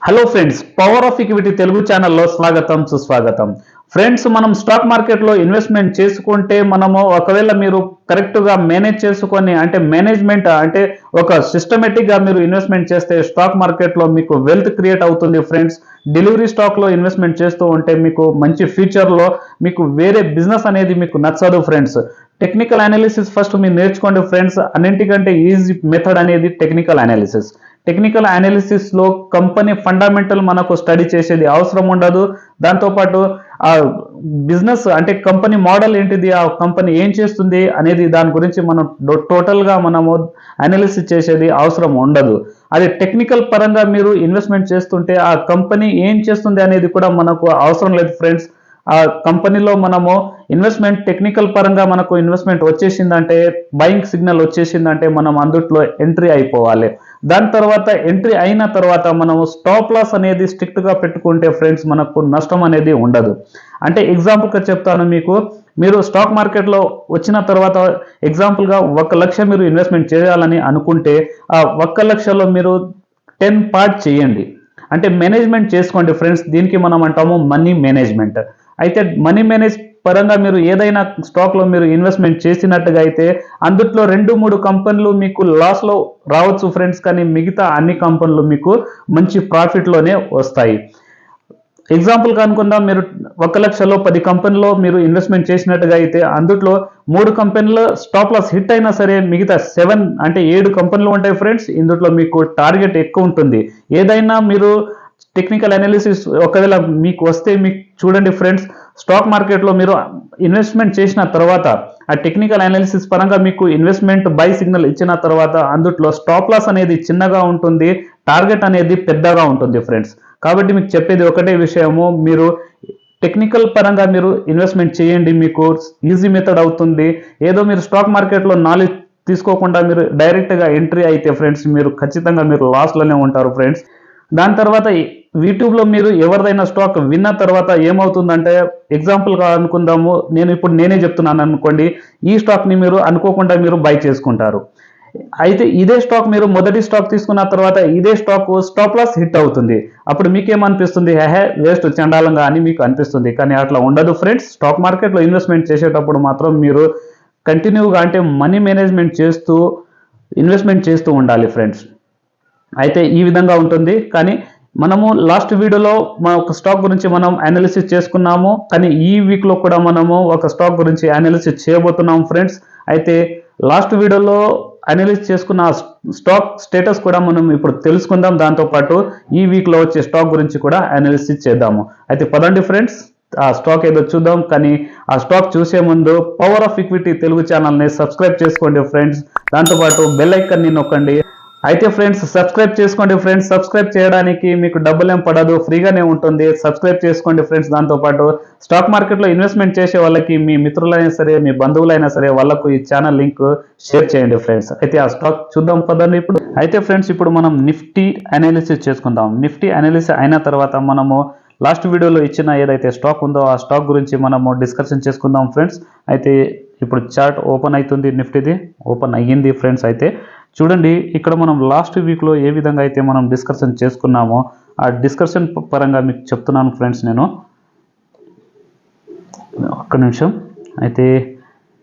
Hello friends, power of equity Telugu ఛానల్లో స్వాగతం సుస్వాగతం. ఫ్రెండ్స్, మనం స్టాక్ మార్కెట్లో ఇన్వెస్ట్మెంట్ చేసుకుంటే మనము ఒకవేళ మీరు కరెక్ట్గా మేనేజ్ చేసుకొని అంటే మేనేజ్మెంట్ అంటే ఒక సిస్టమేటిక్గా మీరు ఇన్వెస్ట్మెంట్ చేస్తే స్టాక్ మార్కెట్లో మీకు వెల్త్ క్రియేట్ అవుతుంది ఫ్రెండ్స్. డెలివరీ స్టాక్లో ఇన్వెస్ట్మెంట్ చేస్తూ ఉంటే మీకు మంచి ఫ్యూచర్లో మీకు వేరే బిజినెస్ అనేది మీకు నచ్చదు ఫ్రెండ్స్. టెక్నికల్ అనాలిసిస్ ఫస్ట్ మీరు నేర్చుకోండి ఫ్రెండ్స్. అన్నింటికంటే ఈజీ మెథడ్ అనేది టెక్నికల్ అనాలిసిస్. టెక్నికల్ అనాలిసిస్లో కంపెనీ ఫండమెంటల్ మనకు స్టడీ చేసేది అవసరం ఉండదు. దాంతోపాటు ఆ బిజినెస్ అంటే కంపెనీ మోడల్ ఏంటిది, ఆ కంపెనీ ఏం చేస్తుంది అనేది దాని గురించి మనం టోటల్గా మనము అనాలిసిస్ చేసేది అవసరం ఉండదు. అది టెక్నికల్ పరంగా మీరు ఇన్వెస్ట్మెంట్ చేస్తుంటే ఆ కంపెనీ ఏం చేస్తుంది అనేది కూడా మనకు అవసరం లేదు ఫ్రెండ్స్. ఆ కంపెనీలో మనము ఇన్వెస్ట్మెంట్ టెక్నికల్ పరంగా మనకు ఇన్వెస్ట్మెంట్ వచ్చేసిందంటే, బయింగ్ సిగ్నల్ వచ్చేసిందంటే మనం అందుట్లో ఎంట్రీ అయిపోవాలి. దాని తర్వాత ఎంట్రీ అయిన తర్వాత మనము స్టాప్ లాస్ అనేది స్ట్రిక్ట్గా పెట్టుకుంటే ఫ్రెండ్స్ మనకు నష్టం అనేది ఉండదు. అంటే ఎగ్జాంపుల్గా చెప్తాను మీకు. మీరు స్టాక్ మార్కెట్లో వచ్చిన తర్వాత ఎగ్జాంపుల్గా 1 లక్ష మీరు ఇన్వెస్ట్మెంట్ చేయాలని అనుకుంటే ఆ 1 లక్షలో మీరు 10 పార్ట్ చేయండి. అంటే మేనేజ్మెంట్ చేసుకోండి ఫ్రెండ్స్. దీనికి మనం అంటాము మనీ మేనేజ్మెంట్. అయితే మనీ మేనేజ్ పరంగా మీరు ఏదైనా స్టాక్లో మీరు ఇన్వెస్ట్మెంట్ చేసినట్టుగా అయితే అందుట్లో 2-3 కంపెనీలు మీకు లాస్లో రావచ్చు ఫ్రెండ్స్, కానీ మిగతా అన్ని కంపెనీలు మీకు మంచి ప్రాఫిట్లోనే వస్తాయి. ఎగ్జాంపుల్గా అనుకుందాం, మీరు 1 లక్షలో 10 కంపెనీలో మీరు ఇన్వెస్ట్మెంట్ చేసినట్టుగా అయితే అందుట్లో 3 కంపెనీలు స్టాప్ లాస్ హిట్ అయినా సరే మిగతా 7 అంటే 7 కంపెనీలు ఉంటాయి ఫ్రెండ్స్. ఇందులో మీకు టార్గెట్ ఎక్కువ ఉంటుంది. ఏదైనా మీరు టెక్నికల్ అనాలిసిస్ ఒకవేళ మీకు వస్తే మీకు చూడండి ఫ్రెండ్స్, స్టాక్ మార్కెట్లో మీరు ఇన్వెస్ట్మెంట్ చేసిన తర్వాత ఆ టెక్నికల్ అనాలిసిస్ పరంగా మీకు ఇన్వెస్ట్మెంట్ బై సిగ్నల్ ఇచ్చిన తర్వాత అందుట్లో స్టాప్ లాస్ అనేది చిన్నగా ఉంటుంది, టార్గెట్ అనేది పెద్దగా ఉంటుంది ఫ్రెండ్స్. కాబట్టి మీకు చెప్పేది ఒకటే విషయము, మీరు టెక్నికల్ పరంగా మీరు ఇన్వెస్ట్మెంట్ చేయండి, మీకు ఈజీ మెథడ్ అవుతుంది. ఏదో మీరు స్టాక్ మార్కెట్లో నాలెడ్జ్ తీసుకోకుండా మీరు డైరెక్ట్గా ఎంట్రీ అయితే ఫ్రెండ్స్ మీరు ఖచ్చితంగా మీరు లాస్లోనే ఉంటారు ఫ్రెండ్స్. దాని తర్వాత యూట్యూబ్లో మీరు ఎవరిదైనా స్టాక్ విన్న తర్వాత ఏమవుతుందంటే, ఎగ్జాంపుల్గా అనుకుందాము, నేనే చెప్తున్నాను అనుకోండి, ఈ స్టాక్ని మీరు అనుకోకుండా మీరు బై చేసుకుంటారు. అయితే ఇదే స్టాక్ మీరు మొదటి స్టాక్ తీసుకున్న తర్వాత ఇదే స్టాక్ స్టాప్ లాస్ హిట్ అవుతుంది. అప్పుడు మీకేమనిపిస్తుంది, వేస్ట్ చండాలంగా అని మీకు అనిపిస్తుంది. కానీ అట్లా ఉండదు ఫ్రెండ్స్. స్టాక్ మార్కెట్లో ఇన్వెస్ట్మెంట్ చేసేటప్పుడు మాత్రం మీరు కంటిన్యూగా అంటే మనీ మేనేజ్మెంట్ చేస్తూ ఇన్వెస్ట్మెంట్ చేస్తూ ఉండాలి ఫ్రెండ్స్. అయితే ఈ విధంగా ఉంటుంది. కానీ మనము లాస్ట్ వీడియోలో ఒక స్టాక్ గురించి మనం అనాలిసిస్ చేసుకున్నాము, కానీ ఈ వీక్లో కూడా మనము ఒక స్టాక్ గురించి అనాలిసిస్ చేయబోతున్నాం ఫ్రెండ్స్. అయితే లాస్ట్ వీడియోలో అనాలిసిస్ చేసుకున్న స్టాక్ స్టేటస్ కూడా మనం ఇప్పుడు తెలుసుకుందాం. దాంతోపాటు ఈ వీక్లో వచ్చే స్టాక్ గురించి కూడా అనాలిసిస్ చేద్దాము. అయితే పదండి ఫ్రెండ్స్, ఆ స్టాక్ ఏదో చూద్దాం. కానీ ఆ స్టాక్ చూసే ముందు పవర్ ఆఫ్ ఈక్విటీ తెలుగు ఛానల్ని సబ్స్క్రైబ్ చేసుకోండి ఫ్రెండ్స్. దాంతోపాటు బెల్ ఐకాన్ని నొక్కండి. అయితే ఫ్రెండ్స్ సబ్స్క్రైబ్ చేసుకోండి ఫ్రెండ్స్. సబ్స్క్రైబ్ చేయడానికి మీకు డబ్బులు ఏం పడదు, ఫ్రీగానే ఉంటుంది. సబ్స్క్రైబ్ చేసుకోండి ఫ్రెండ్స్. దాంతోపాటు స్టాక్ మార్కెట్లో ఇన్వెస్ట్మెంట్ చేసే వాళ్ళకి మీ మిత్రులైనా సరే మీ బంధువులైనా సరే వాళ్ళకు ఈ ఛానల్ లింక్ షేర్ చేయండి ఫ్రెండ్స్. అయితే ఆ స్టాక్ చూద్దాం పదండి ఇప్పుడు. అయితే ఫ్రెండ్స్ ఇప్పుడు మనం నిఫ్టీ అనాలిసిస్ చేసుకుందాం. నిఫ్టీ అనాలిసిస్ అయిన తర్వాత మనము లాస్ట్ వీడియోలో ఇచ్చిన ఏదైతే స్టాక్ ఉందో ఆ స్టాక్ గురించి మనము డిస్కషన్ చేసుకుందాం ఫ్రెండ్స్. అయితే ఇప్పుడు చార్ట్ ఓపెన్ అవుతుంది, నిఫ్టీది ఓపెన్ అయ్యింది ఫ్రెండ్స్. అయితే చూడండి, ఇక్కడ మనం లాస్ట్ వీక్లో ఏ విధంగా అయితే మనం డిస్కషన్ చేసుకున్నామో ఆ డిస్కషన్ పరంగా మీకు చెప్తున్నాను ఫ్రెండ్స్. నేను ఒక్క నిమిషం. అయితే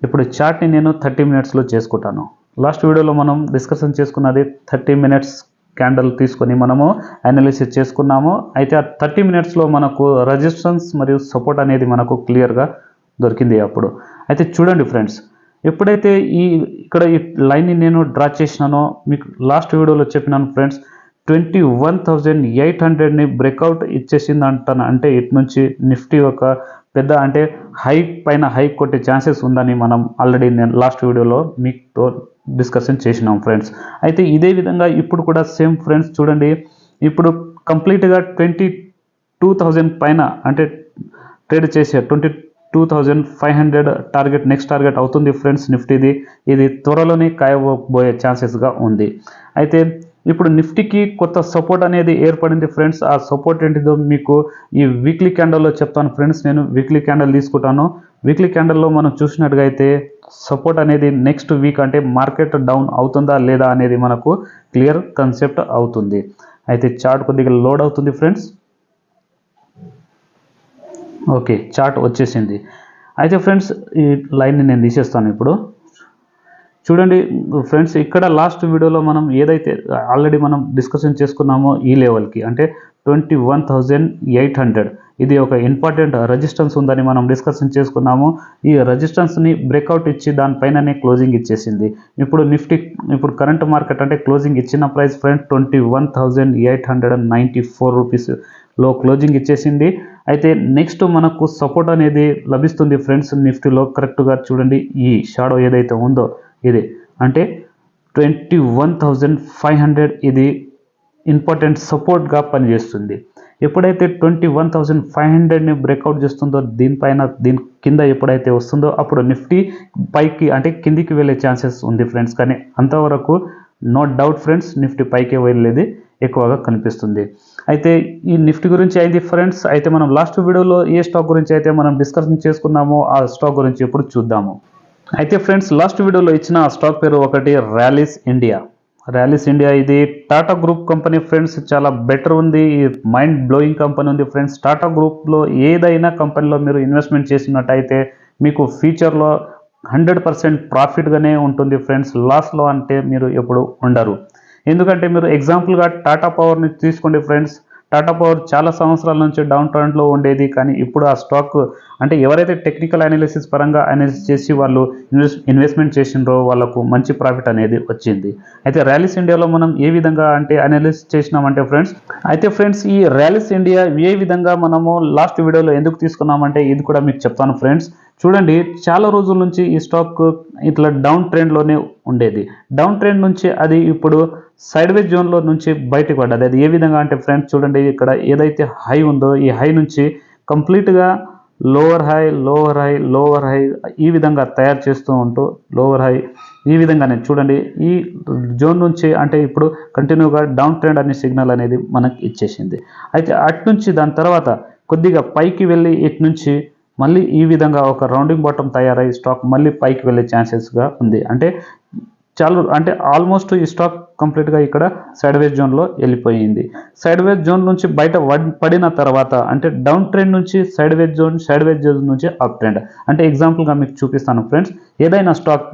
ఇప్పుడు చార్ట్ని నేను 30 మినిట్స్లో చేసుకుంటాను. లాస్ట్ వీడియోలో మనం డిస్కషన్ చేసుకున్నది 30 మినిట్స్ క్యాండల్ తీసుకొని మనము అనాలిసిస్ చేసుకున్నాము. అయితే ఆ 30 మినిట్స్లో మనకు రెసిస్టెన్స్ మరియు సపోర్ట్ అనేది మనకు క్లియర్గా దొరికింది అప్పుడు. అయితే చూడండి ఫ్రెండ్స్, ఎప్పుడైతే ఇక్కడ ఈ లైన్ని నేను డ్రా చేసినానో మీకు లాస్ట్ వీడియోలో చెప్పినాను ఫ్రెండ్స్, 21,800ని బ్రేక్అవుట్ ఇచ్చేసింది అంటాను. అంటే ఇటు నుంచి నిఫ్టీ ఒక పెద్ద అంటే హైక్ పైన హైక్ కొట్టే ఛాన్సెస్ ఉందని మనం ఆల్రెడీ నేను లాస్ట్ వీడియోలో మీతో డిస్కషన్ చేసినాం ఫ్రెండ్స్. అయితే ఇదే విధంగా ఇప్పుడు కూడా సేమ్ ఫ్రెండ్స్. చూడండి, ఇప్పుడు కంప్లీట్గా 22,000 పైన అంటే ట్రేడ్ చేసే 22,500 టార్గెట్ నెక్స్ట్ టార్గెట్ అవుతుంది ఫ్రెండ్స్ నిఫ్టీది. ఇది త్వరలోనే కాయబోయే ఛాన్సెస్గా ఉంది. అయితే ఇప్పుడు నిఫ్టీకి కొత్త సపోర్ట్ అనేది ఏర్పడింది ఫ్రెండ్స్. ఆ సపోర్ట్ ఏంటిదో మీకు ఈ వీక్లీ క్యాండల్లో చెప్తాను ఫ్రెండ్స్. నేను వీక్లీ క్యాండల్ తీసుకుంటాను. వీక్లీ క్యాండల్లో మనం చూసినట్టుగా అయితే సపోర్ట్ అనేది నెక్స్ట్ వీక్ అంటే మార్కెట్ డౌన్ అవుతుందా లేదా అనేది మనకు క్లియర్ కాన్సెప్ట్ అవుతుంది. అయితే చార్ట్ కొద్దిగా లోడ్ అవుతుంది ఫ్రెండ్స్. ఓకే, చార్ట్ వచ్చేసింది. అయితే ఫ్రెండ్స్ ఈ లైన్ని నేను తీసేస్తాను ఇప్పుడు. చూడండి ఫ్రెండ్స్, ఇక్కడ లాస్ట్ వీడియోలో మనం ఏదైతే ఆల్రెడీ మనం డిస్కషన్ చేసుకున్నామో ఈ లెవెల్కి అంటే 21,800 ఇది ఒక ఇంపార్టెంట్ రెసిస్టెన్స్ ఉందని మనం డిస్కషన్ చేసుకున్నాము. ఈ రెసిస్టెన్స్ని బ్రేక్అవుట్ ఇచ్చి దానిపైననే క్లోజింగ్ ఇచ్చేసింది. ఇప్పుడు నిఫ్టీ ఇప్పుడు కరెంట్ మార్కెట్ అంటే క్లోజింగ్ ఇచ్చిన ప్రైస్ ఫ్రెండ్స్ 21,894 రూపీస్లో క్లోజింగ్ ఇచ్చేసింది. అయితే నెక్స్ట్ మనకు సపోర్ట్ అనేది లభిస్తుంది ఫ్రెండ్స్ నిఫ్టీలో. కరెక్ట్గా చూడండి, ఈ షాడో ఏదైతే ఉందో ఇది అంటే 21,500 ఇది ఇంపార్టెంట్ సపోర్ట్గా పనిచేస్తుంది. ఎప్పుడైతే 21,500ని బ్రేక్అవుట్ చేస్తుందో దీని కింద ఎప్పుడైతే వస్తుందో అప్పుడు నిఫ్టీ పైకి అంటే కిందికి వెళ్ళే ఛాన్సెస్ ఉంది ఫ్రెండ్స్. కానీ అంతవరకు నో డౌట్ ఫ్రెండ్స్ నిఫ్టీ పైకి వెళ్ళేది ఎక్కువగా కనిపిస్తుంది. అయితే ఈ నిఫ్టీ గురించి అయింది ఫ్రెండ్స్. అయితే మనం లాస్ట్ వీడియోలో ఏ స్టాక్ గురించి అయితే మనం డిస్కషన్ చేసుకున్నామో ఆ స్టాక్ గురించి ఇప్పుడు చూద్దాము. అయితే ఫ్రెండ్స్ లాస్ట్ వీడియోలో ఇచ్చిన ఆ స్టాక్ పేరు ఒకటి ర్యాలీస్ ఇండియా. ర్యాలీస్ ఇండియా ఇది టాటా గ్రూప్ కంపెనీ ఫ్రెండ్స్. చాలా బెటర్ ఉంది, మైండ్ బ్లోయింగ్ కంపెనీ ఉంది ఫ్రెండ్స్. టాటా గ్రూప్లో ఏదైనా కంపెనీలో మీరు ఇన్వెస్ట్మెంట్ చేసినట్టయితే మీకు ఫ్యూచర్లో 100% ప్రాఫిట్గానే ఉంటుంది ఫ్రెండ్స్. లాస్లో అంటే మీరు ఎప్పుడు ఉండరు. ఎందుకంటే మీరు ఎగ్జాంపుల్గా టాటా పవర్ని తీసుకోండి ఫ్రెండ్స్. టాటా పవర్ చాలా సంవత్సరాల నుంచి డౌన్ ట్రెండ్లో ఉండేది. కానీ ఇప్పుడు ఆ స్టాక్ అంటే ఎవరైతే టెక్నికల్ అనాలిసిస్ పరంగా అనాలిసిస్ చేసి వాళ్ళు ఇన్వెస్ట్మెంట్ చేసిండ్రో వాళ్ళకు మంచి ప్రాఫిట్ అనేది వచ్చింది. అయితే ర్యాలీస్ ఇండియాలో మనం ఏ విధంగా అంటే అనాలిసిస్ చేసినామంటే ఫ్రెండ్స్, అయితే ఫ్రెండ్స్ ఈ ర్యాలీస్ ఇండియా ఏ విధంగా మనము లాస్ట్ వీడియోలో ఎందుకు తీసుకున్నామంటే ఇది కూడా మీకు చెప్తాను ఫ్రెండ్స్. చూడండి, చాలా రోజుల నుంచి ఈ స్టాక్ ఇట్లా డౌన్ ట్రెండ్లోనే ఉండేది. డౌన్ ట్రెండ్ నుంచి అది ఇప్పుడు సైడ్వేజ్ జోన్లో నుంచి బయటకు పడ్డది. అది ఏ విధంగా అంటే ఫ్రెండ్స్ చూడండి, ఇక్కడ ఏదైతే హై ఉందో ఈ హై నుంచి కంప్లీట్గా lower high lower high lower high ఈ విధంగా తయారు చేస్తూ ఉంటూ లోవర్ హై ఈ విధంగానే చూడండి ఈ జోన్ నుంచి అంటే ఇప్పుడు కంటిన్యూగా డౌన్ ట్రెండ్ అనే సిగ్నల్ అనేది మనకి ఇచ్చేసింది. అయితే అటు నుంచి దాని తర్వాత కొద్దిగా పైకి వెళ్ళి ఇటు నుంచి మళ్ళీ ఈ విధంగా ఒక రౌండింగ్ బాటమ్ తయారై స్టాక్ మళ్ళీ పైకి వెళ్ళే ఛాన్సెస్గా ఉంది. అంటే ఆల్మోస్ట్ ఈ స్టాక్ కంప్లీట్గా ఇక్కడ సైడ్వేజ్ జోన్లో వెళ్ళిపోయింది. సైడ్వేజ్ జోన్ నుంచి బయట పడిన తర్వాత అంటే డౌన్ ట్రెండ్ నుంచి సైడ్వేజ్ జోన్ నుంచి అప్ ట్రెండ్. అంటే ఎగ్జాంపుల్గా మీకు చూపిస్తాను ఫ్రెండ్స్. ఏదైనా స్టాక్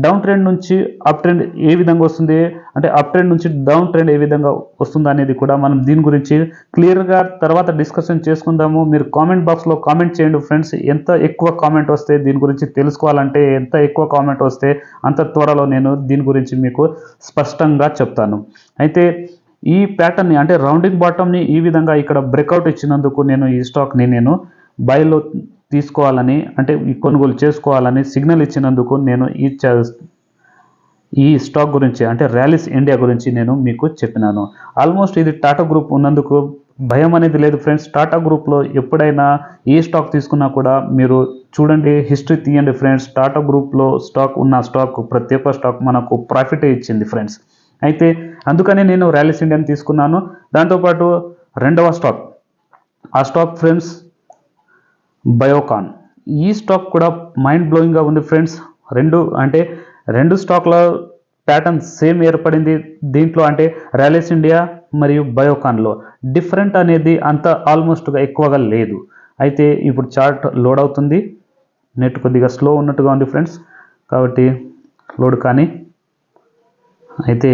డౌన్ ట్రెండ్ నుంచి అప్ ట్రెండ్ ఏ విధంగా వస్తుంది అంటే అప్ ట్రెండ్ నుంచి డౌన్ ట్రెండ్ ఏ విధంగా వస్తుంది అనేది కూడా మనం దీని గురించి క్లియర్గా తర్వాత డిస్కషన్ చేసుకుందాము. మీరు కామెంట్ బాక్స్లో కామెంట్ చేయండి ఫ్రెండ్స్. ఎంత ఎక్కువ కామెంట్ వస్తే దీని గురించి తెలుసుకోవాలంటే ఎంత ఎక్కువ కామెంట్ వస్తే అంత త్వరలో నేను దీని గురించి మీకు స్పష్టంగా చెప్తాను. అయితే ఈ ప్యాటర్న్ని అంటే రౌండింగ్ బాటమ్ని ఈ విధంగా ఇక్కడ బ్రేక్అవుట్ ఇచ్చినందుకు నేను ఈ స్టాక్ని నేను బైలో తీసుకోవాలని అంటే కొనుగోలు చేసుకోవాలని సిగ్నల్ ఇచ్చినందుకు నేను ఈ స్టాక్ గురించి అంటే ర్యాలీస్ ఇండియా గురించి నేను మీకు చెప్పినాను. ఆల్మోస్ట్ ఇది టాటా గ్రూప్ ఉన్నందుకు భయం అనేది లేదు ఫ్రెండ్స్. టాటా గ్రూప్లో ఎప్పుడైనా ఏ స్టాక్ తీసుకున్నా కూడా మీరు చూడండి, హిస్టరీ తీయండి ఫ్రెండ్స్. టాటా గ్రూప్లో స్టాక్ ప్రతి ఒక్క స్టాక్ మనకు ప్రాఫిటే ఇచ్చింది ఫ్రెండ్స్. అయితే అందుకనే నేను ర్యాలీస్ ఇండియాని తీసుకున్నాను. దాంతోపాటు రెండవ స్టాక్ ఆ స్టాక్ ఫ్రెండ్స్ బయోకాన్. ఈ స్టాక్ కూడా మైండ్ బ్లోయింగ్గా ఉంది ఫ్రెండ్స్. రెండు స్టాక్ల ప్యాటర్న్ సేమ్ ఏర్పడింది. దీంట్లో అంటే ర్యాలీస్ ఇండియా మరియు బయోకాన్లో డిఫరెంట్ అనేది అంత ఆల్మోస్ట్గా ఎక్కువగా లేదు. అయితే ఇప్పుడు చార్ట్ లోడ్ అవుతుంది. నెట్ కొద్దిగా స్లో ఉన్నట్టుగా ఉంది ఫ్రెండ్స్, కాబట్టి లోడ్ కానీ అయితే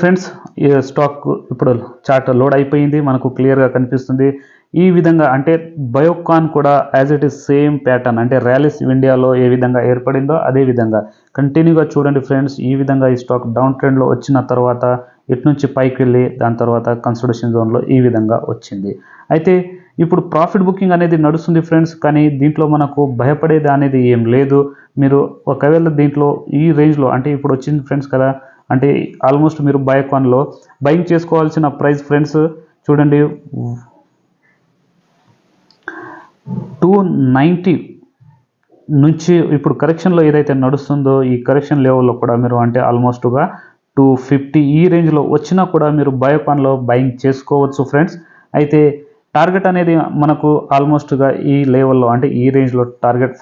ఫ్రెండ్స్ ఈ స్టాక్ ఇప్పుడు చార్ట్ లోడ్ అయిపోయింది, మనకు క్లియర్గా కనిపిస్తుంది. ఈ విధంగా అంటే బయోకాన్ కూడా as it is same pattern అంటే ర్యాలీస్ ఇండియాలో ఏ విధంగా ఏర్పడిందో అదే విధంగా కంటిన్యూగా చూడండి ఫ్రెండ్స్. ఈ విధంగా ఈ స్టాక్ డౌన్ ట్రెండ్లో వచ్చిన తర్వాత ఇటు నుంచి పైకి వెళ్ళి దాని తర్వాత కన్సల్టేషన్ జోన్లో ఈ విధంగా వచ్చింది. అయితే ఇప్పుడు ప్రాఫిట్ బుకింగ్ అనేది నడుస్తుంది ఫ్రెండ్స్. కానీ దీంట్లో మనకు భయపడేది అనేది ఏం లేదు. మీరు ఒకవేళ దీంట్లో ఈ రేంజ్లో అంటే ఇప్పుడు వచ్చింది ఫ్రెండ్స్ కదా, అంటే ఆల్మోస్ట్ మీరు బయోకాన్లో బయింగ్ చేసుకోవాల్సిన ప్రైస్ ఫ్రెండ్స్ చూడండి 290 నుంచి ఇప్పుడు కరెక్షన్లో ఏదైతే నడుస్తుందో ఈ కరెక్షన్ లెవెల్లో కూడా మీరు అంటే ఆల్మోస్ట్గా 250 ఈ రేంజ్లో వచ్చినా కూడా మీరు బయోకాన్లో బయింగ్ చేసుకోవచ్చు ఫ్రెండ్స్. అయితే టార్గెట్ అనేది మనకు ఆల్మోస్ట్గా ఈ లెవెల్లో అంటే ఈ రేంజ్లో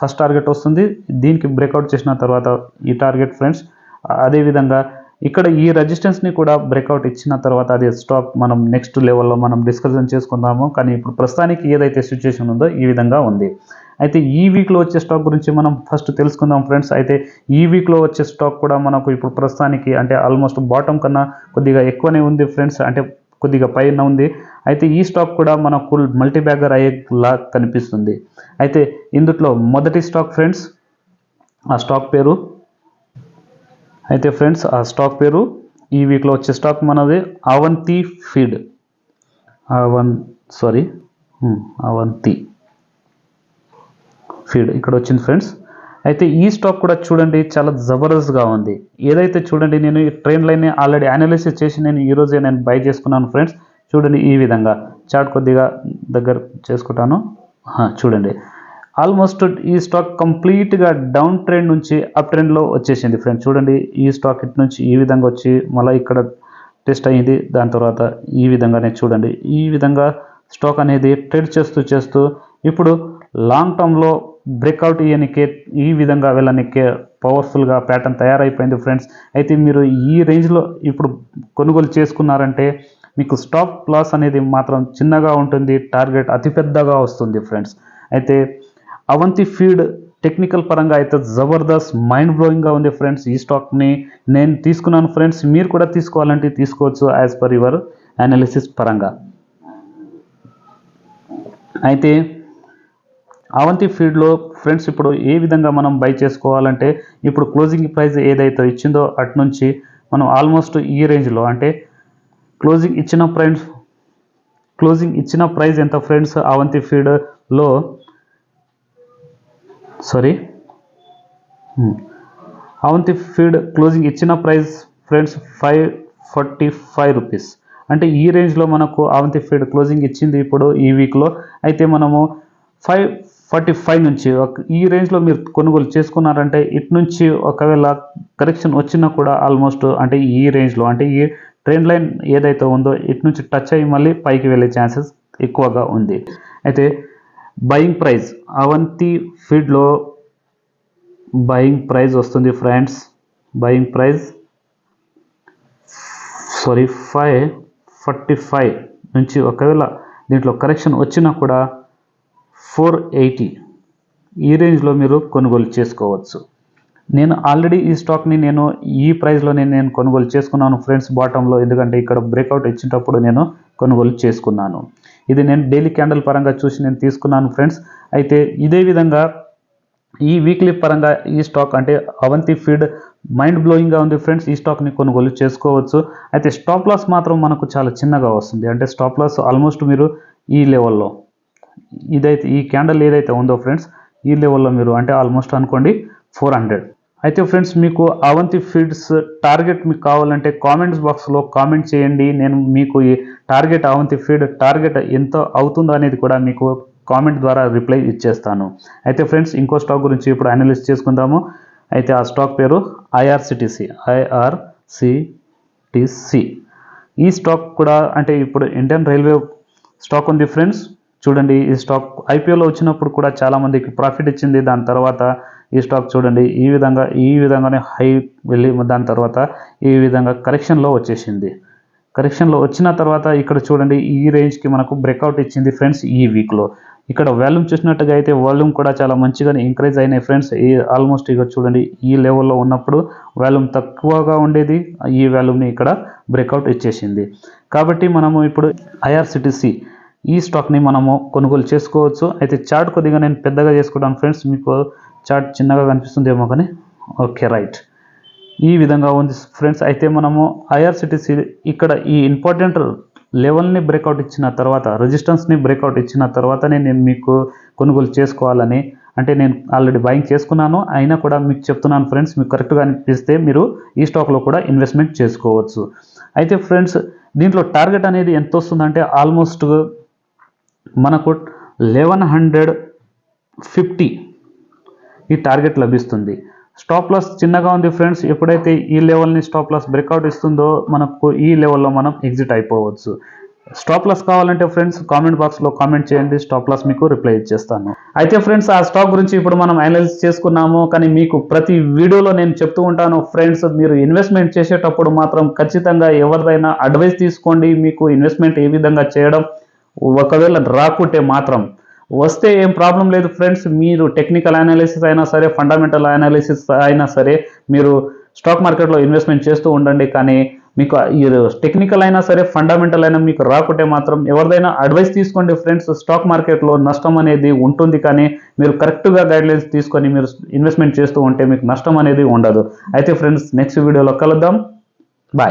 ఫస్ట్ టార్గెట్ వస్తుంది. దీనికి బ్రేక్అవుట్ చేసిన తర్వాత ఈ టార్గెట్ ఫ్రెండ్స్. అదేవిధంగా ఇక్కడ ఈ రెసిస్టెన్స్ని కూడా బ్రేక్అవుట్ ఇచ్చిన తర్వాత అది స్టాక్ మనం నెక్స్ట్ లెవెల్లో మనం డిస్కషన్ చేసుకుందాము. కానీ ఇప్పుడు ప్రస్తుతానికి ఏదైతే సిచ్యువేషన్ ఉందో ఈ విధంగా ఉంది. అయితే ఈ వీక్లో వచ్చే స్టాక్ గురించి మనం ఫస్ట్ తెలుసుకుందాం ఫ్రెండ్స్. అయితే ఈ వీక్లో వచ్చే స్టాక్ కూడా మనకు ఇప్పుడు ప్రస్తుతానికి అంటే ఆల్మోస్ట్ బాటమ్ కన్నా కొద్దిగా ఎక్కువనే ఉంది ఫ్రెండ్స్, అంటే కొద్దిగా పైన ఉంది. అయితే ఈ స్టాక్ కూడా మనకు మల్టీ బ్యాగర్ అయ్యేలా కనిపిస్తుంది. అయితే ఇందులో మొదటి స్టాక్ ఫ్రెండ్స్, ఆ స్టాక్ పేరు ఈ వీక్లో వచ్చే స్టాక్ మనది అవంతి ఫీడ్. అవంతి ఫీడ్ ఇక్కడ వచ్చింది ఫ్రెండ్స్. అయితే ఈ స్టాక్ కూడా చూడండి చాలా జబర్దస్త్గా ఉంది. ఏదైతే చూడండి నేను ఈ ట్రెండ్ లైన్ని ఆల్రెడీ అనాలిసిస్ చేసి ఈరోజే నేను బై చేసుకున్నాను ఫ్రెండ్స్. చూడండి ఈ విధంగా చార్ట్ కొద్దిగా దగ్గర చేసుకుంటాను. చూడండి ఆల్మోస్ట్ ఈ స్టాక్ కంప్లీట్గా డౌన్ ట్రెండ్ నుంచి అప్ ట్రెండ్లో వచ్చేసింది ఫ్రెండ్స్. చూడండి ఈ స్టాక్ ఇటు నుంచి ఈ విధంగా వచ్చి మళ్ళీ ఇక్కడ టెస్ట్ అయ్యింది. దాని తర్వాత ఈ విధంగానే చూడండి ఈ విధంగా స్టాక్ అనేది ట్రేడ్ చేస్తూ ఇప్పుడు లాంగ్ టర్మ్లో బ్రేక్అవుట్ ఇయ్యనికే ఈ విధంగా వెళ్ళనికే పవర్ఫుల్గా ప్యాటర్న్ తయారైపోయింది ఫ్రెండ్స్. అయితే మీరు ఈ రేంజ్లో ఇప్పుడు కొనుగోలు చేసుకున్నారంటే మీకు స్టాప్ లాస్ అనేది మాత్రం చిన్నగా ఉంటుంది, టార్గెట్ అతిపెద్దగా వస్తుంది ఫ్రెండ్స్. అయితే అవంతి ఫీడ్ టెక్నికల్ పరంగా అయితే జబర్దస్త్ మైండ్ బ్లోయింగ్గా ఉంది ఫ్రెండ్స్. ఈ స్టాక్ని నేను తీసుకున్నాను ఫ్రెండ్స్, మీరు కూడా తీసుకోవాలంటే తీసుకోవచ్చు యాజ్ పర్ యువర్ అనాలిసిస్ పరంగా. అయితే అవంతి ఫీడ్లో ఫ్రెండ్స్ ఇప్పుడు ఏ విధంగా మనం బై చేసుకోవాలంటే ఇప్పుడు క్లోజింగ్ ప్రైస్ ఏదైతే ఇచ్చిందో అటు నుంచి మనం ఆల్మోస్ట్ ఈ రేంజ్లో అంటే క్లోజింగ్ ఇచ్చిన ప్రైస్ ఎంత ఫ్రెండ్స్ అవంతి ఫీడ్లో అవంతి ఫీడ్ క్లోజింగ్ ఇచ్చిన ప్రైస్ ఫ్రెండ్స్ 545 రూపీస్. అంటే ఈ రేంజ్లో మనకు అవంతి ఫీడ్ క్లోజింగ్ ఇచ్చింది ఇప్పుడు ఈ వీక్లో. అయితే మనము 545 నుంచి ఈ రేంజ్లో మీరు కొనుగోలు చేసుకున్నారంటే ఇటు నుంచి ఒకవేళ కరెక్షన్ వచ్చినా కూడా ఆల్మోస్ట్ అంటే ఈ రేంజ్లో అంటే ఈ ట్రెండ్ లైన్ ఏదైతే ఉందో ఇటు నుంచి టచ్ అయ్యి మళ్ళీ పైకి వెళ్ళే ఛాన్సెస్ ఎక్కువగా ఉంది. అయితే బయింగ్ ప్రైస్ అవంతి ఫీడ్లో బయింగ్ ప్రైస్ వస్తుంది ఫ్రెండ్స్. బయింగ్ ప్రైస్ 545 నుంచి ఒకవేళ దీంట్లో కరెక్షన్ వచ్చినా కూడా 480 ఈ రేంజ్లో మీరు కొనుగోలు చేసుకోవచ్చు. నేను ఆల్రెడీ ఈ స్టాక్ని ఈ ప్రైస్లోనే నేను కొనుగోలు చేసుకున్నాను ఫ్రెండ్స్ బాటంలో, ఎందుకంటే ఇక్కడ బ్రేక్అవుట్ ఇచ్చేటప్పుడు నేను కొనుగోలు చేసుకున్నాను. ఇది నేను డైలీ క్యాండిల్ పరంగా చూసి నేను తీసుకున్నాను ఫ్రెండ్స్. అయితే ఇదే విధంగా ఈ వీక్లీ పరంగా ఈ స్టాక్ అంటే అవంతి ఫీడ్ మైండ్ బ్లోయింగ్గా ఉంది ఫ్రెండ్స్. ఈ స్టాక్ని కొనుగోలు చేసుకోవచ్చు. అయితే స్టాప్ లాస్ మాత్రం మనకు చాలా చిన్నగా వస్తుంది. అంటే స్టాప్ లాస్ ఆల్మోస్ట్ మీరు ఈ లెవెల్లో ఈ క్యాండిల్ ఏదైతే ఉందో ఫ్రెండ్స్ ఈ లెవెల్లో మీరు అంటే ఆల్మోస్ట్ అనుకోండి 400. అయితే ఫ్రెండ్స్ మీకు అవంతి ఫీడ్స్ టార్గెట్ మీకు కావాలంటే కామెంట్స్ బాక్స్లో కామెంట్ చేయండి. నేను మీకు ఈ టార్గెట్ అవంతి ఫీడ్ టార్గెట్ ఎంత అవుతుందో అనేది కూడా మీకు కామెంట్ ద్వారా రిప్లై ఇచ్చేస్తాను. అయితే ఫ్రెండ్స్ ఇంకో స్టాక్ గురించి ఇప్పుడు అనలైజ్ చేసుకుందాము. అయితే ఆ స్టాక్ పేరు ఐఆర్సిటిసి. ఈ స్టాక్ కూడా అంటే ఇప్పుడు ఇండియన్ రైల్వే స్టాక్ ఉంది ఫ్రెండ్స్. చూడండి ఈ స్టాక్ ఐపీఓలో వచ్చినప్పుడు కూడా చాలామందికి ప్రాఫిట్ ఇచ్చింది. దాని తర్వాత ఈ స్టాక్ చూడండి ఈ విధంగానే హై వెళ్ళి దాని తర్వాత ఈ విధంగా కరెక్షన్లో వచ్చేసింది. కరెక్షన్లో వచ్చిన తర్వాత ఇక్కడ చూడండి ఈ రేంజ్కి మనకు బ్రేక్అవుట్ ఇచ్చింది ఫ్రెండ్స్ ఈ వీక్లో. ఇక్కడ వాల్యూమ్ చూసినట్టుగా అయితే వాల్యూమ్ కూడా చాలా మంచిగానే ఇంక్రీజ్ అయినాయి ఫ్రెండ్స్. ఆల్మోస్ట్ ఇక చూడండి ఈ లెవెల్లో ఉన్నప్పుడు వాల్యూమ్ తక్కువగా ఉండేది, ఈ వాల్యూమ్ని ఇక్కడ బ్రేక్అవుట్ ఇచ్చేసింది. కాబట్టి మనము ఇప్పుడు ఐఆర్సిటిసి ఈ స్టాక్ని మనము కొనుగోలు చేసుకోవచ్చు. అయితే చార్ట్ కొద్దిగా నేను పెద్దగా చేసుకుంటాను ఫ్రెండ్స్, మీకు చార్ట్ చిన్నగా కనిపిస్తుందేమో కానీ ఓకే రైట్ ఈ విధంగా ఉంది ఫ్రెండ్స్. అయితే మనము ఐఆర్సిటిసి ఇక్కడ ఈ ఇంపార్టెంట్ లెవెల్ని బ్రేక్అవుట్ ఇచ్చిన తర్వాత రెసిస్టెన్స్ని బ్రేక్అవుట్ ఇచ్చిన తర్వాతనే నేను మీకు కొనుగోలు చేసుకోవాలని అంటే నేను ఆల్రెడీ బయింగ్ చేసుకున్నాను. అయినా కూడా మీకు చెప్తున్నాను ఫ్రెండ్స్, మీకు కరెక్ట్గా అనిపిస్తే మీరు ఈ స్టాక్లో కూడా ఇన్వెస్ట్మెంట్ చేసుకోవచ్చు. అయితే ఫ్రెండ్స్ దీంట్లో టార్గెట్ అనేది ఎంత వస్తుందంటే ఆల్మోస్ట్ మనకు 1150 ఈ టార్గెట్ లభిస్తుంది. స్టాప్ లాస్ చిన్నగా ఉంది ఫ్రెండ్స్. ఎప్పుడైతే ఈ లెవెల్ని స్టాప్ లాస్ బ్రేక్అవుట్ ఇస్తుందో మనకు ఈ లెవెల్లో మనం ఎగ్జిట్ అయిపోవచ్చు. స్టాప్ లాస్ కావాలంటే ఫ్రెండ్స్ కామెంట్ బాక్స్లో కామెంట్ చేయండి, స్టాప్ లాస్ మీకు రిప్లై ఇచ్చేస్తాను. అయితే ఫ్రెండ్స్ ఆ స్టాక్ గురించి ఇప్పుడు మనం అనలైజ్ చేసుకున్నాము, కానీ మీకు ప్రతి వీడియోలో నేను చెప్తూ ఉంటాను ఫ్రెండ్స్, మీరు ఇన్వెస్ట్మెంట్ చేసేటప్పుడు మాత్రం ఖచ్చితంగా ఎవరిదైనా అడ్వైస్ తీసుకోండి. మీకు ఇన్వెస్ట్మెంట్ ఏ విధంగా చేయడం, ఒకవేళ రాకుంటే మాత్రం, వస్తే ఏం ప్రాబ్లం లేదు ఫ్రెండ్స్, మీరు టెక్నికల్ అనాలిసిస్ అయినా సరే ఫండమెంటల్ అనాలిసిస్ అయినా సరే మీరు స్టాక్ మార్కెట్లో ఇన్వెస్ట్మెంట్ చేస్తూ ఉండండి. కానీ మీకు ఈ టెక్నికల్ అయినా సరే ఫండమెంటల్ అయినా మీకు రాకుంటే మాత్రం ఎవరిదైనా అడ్వైస్ తీసుకోండి ఫ్రెండ్స్. స్టాక్ మార్కెట్లో నష్టం అనేది ఉంటుంది, కానీ మీరు కరెక్ట్గా గైడ్లైన్స్ తీసుకొని మీరు ఇన్వెస్ట్మెంట్ చేస్తూ ఉంటే మీకు నష్టం అనేది ఉండదు. అయితే ఫ్రెండ్స్ నెక్స్ట్ వీడియోలో కలుద్దాం.